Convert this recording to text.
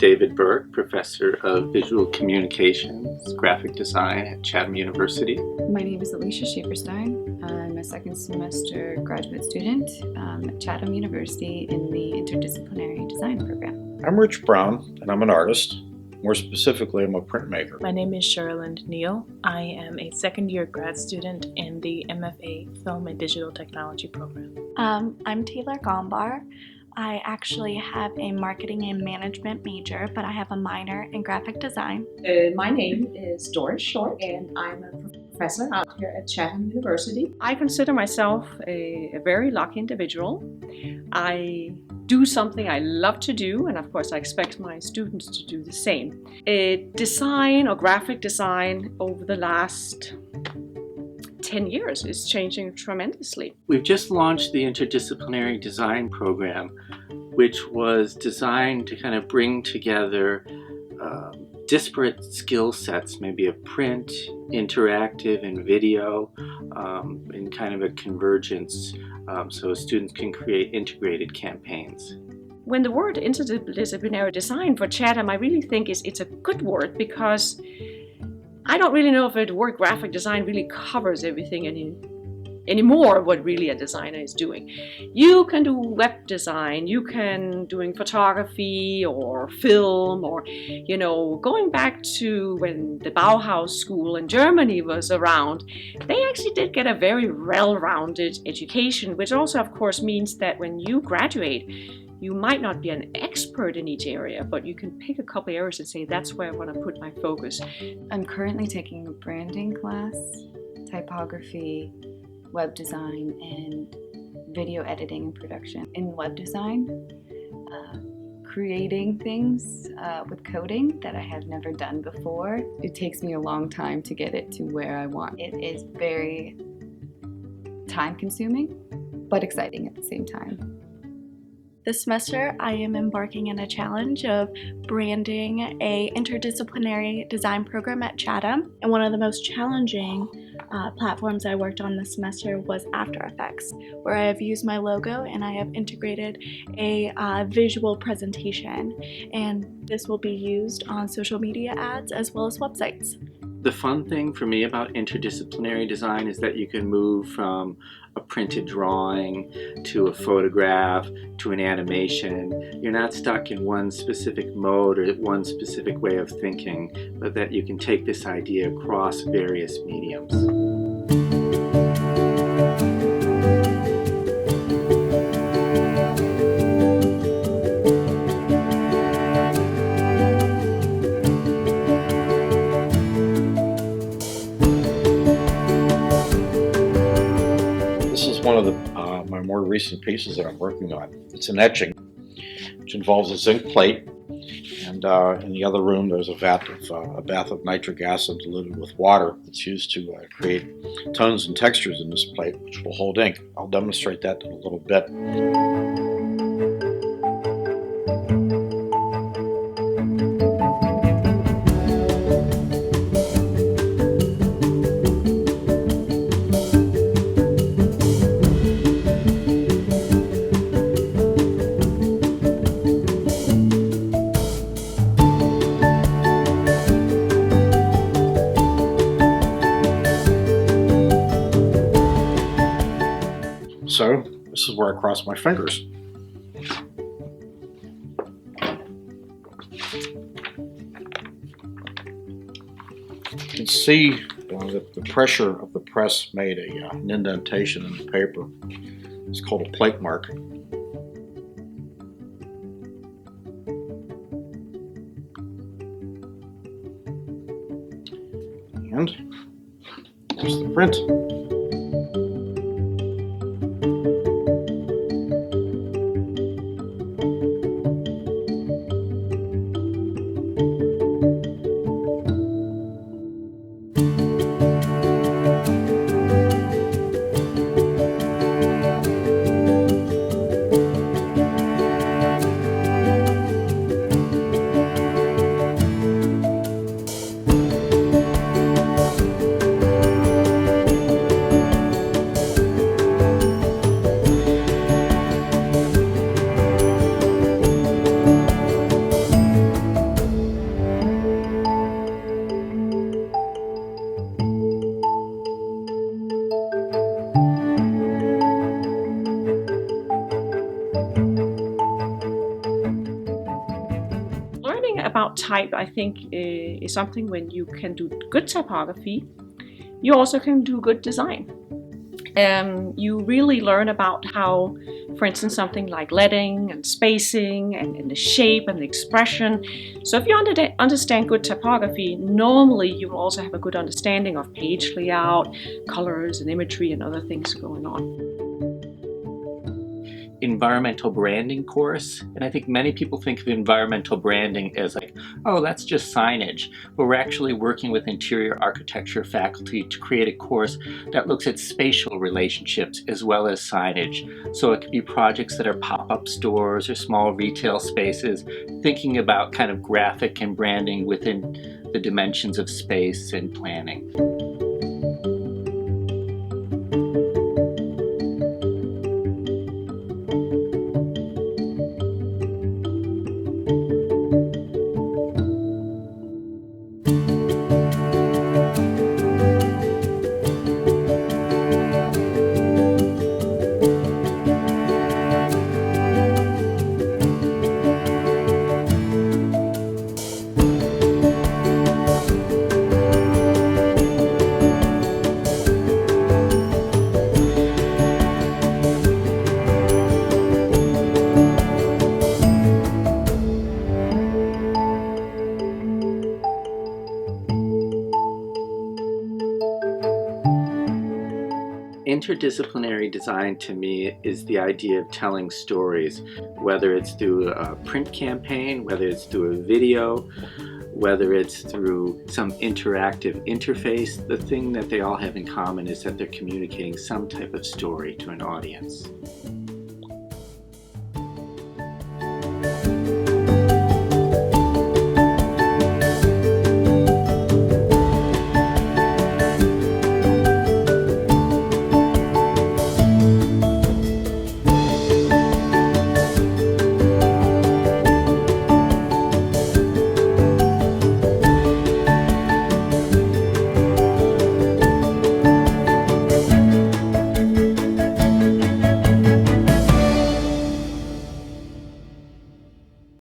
David Burke, Professor of Visual Communications, Graphic Design at Chatham University. My name is Alicia Schaeferstein. I'm a second semester graduate student at Chatham University in the Interdisciplinary Design program. I'm Rich Brown, and I'm an artist. More specifically, I'm a printmaker. My name is Sherilyn Neal. I am a second-year grad student in the MFA Film and Digital Technology program. I'm Taylor Gombar. I actually have a marketing and management major, but I have a minor in graphic design. My name is Doris Short, and I'm a professor out here at Chatham University. I consider myself a very lucky individual. I do something I love to do, and of course I expect my students to do the same. Design or graphic design over the last 10 years is changing tremendously. We've just launched the Interdisciplinary Design program, which was designed to kind of bring together disparate skill sets, maybe of print, interactive, and video, in kind of a convergence, so students can create integrated campaigns. When the word interdisciplinary design for Chatham, I really think it's a good word, because I don't really know if the word graphic design really covers everything anymore, what really a designer is doing. You can do web design, you can doing photography or film, or going back to when the Bauhaus school in Germany was around, they actually did get a very well-rounded education, which also of course means that when you graduate, you might not be an expert in each area, but you can pick a couple areas and say, that's where I want to put my focus. I'm currently taking a branding class, typography, web design, and video editing and production. In web design, creating things with coding that I have never done before. It takes me a long time to get it to where I want. It is very time-consuming, but exciting at the same time. This semester, I am embarking on a challenge of branding an interdisciplinary design program at Chatham. And one of the most challenging platforms I worked on this semester was After Effects, where I have used my logo and I have integrated a visual presentation. And this will be used on social media ads as well as websites. The fun thing for me about interdisciplinary design is that you can move from a printed drawing to a photograph to an animation. You're not stuck in one specific mode or one specific way of thinking, but that you can take this idea across various mediums. One of my more recent pieces that I'm working on. It's an etching, which involves a zinc plate, and in the other room there's a bath of nitric acid diluted with water that's used to create tones and textures in this plate, which will hold ink. I'll demonstrate that in a little bit. So this is where I cross my fingers. You can see that the pressure of the press made an indentation in the paper. It's called a plate mark. And there's the print. type, I think, is something when you can do good typography, you also can do good design. You really learn about how, for instance, something like lettering and spacing and the shape and the expression. So if you understand good typography, normally you will also have a good understanding of page layout, colors and imagery and other things going on. Environmental branding course, and I think many people think of environmental branding as like, oh, that's just signage, but we're actually working with interior architecture faculty to create a course that looks at spatial relationships as well as signage. So it could be projects that are pop-up stores or small retail spaces, thinking about kind of graphic and branding within the dimensions of space and planning. Interdisciplinary design to me is the idea of telling stories, whether it's through a print campaign, whether it's through a video, whether it's through some interactive interface. The thing that they all have in common is that they're communicating some type of story to an audience.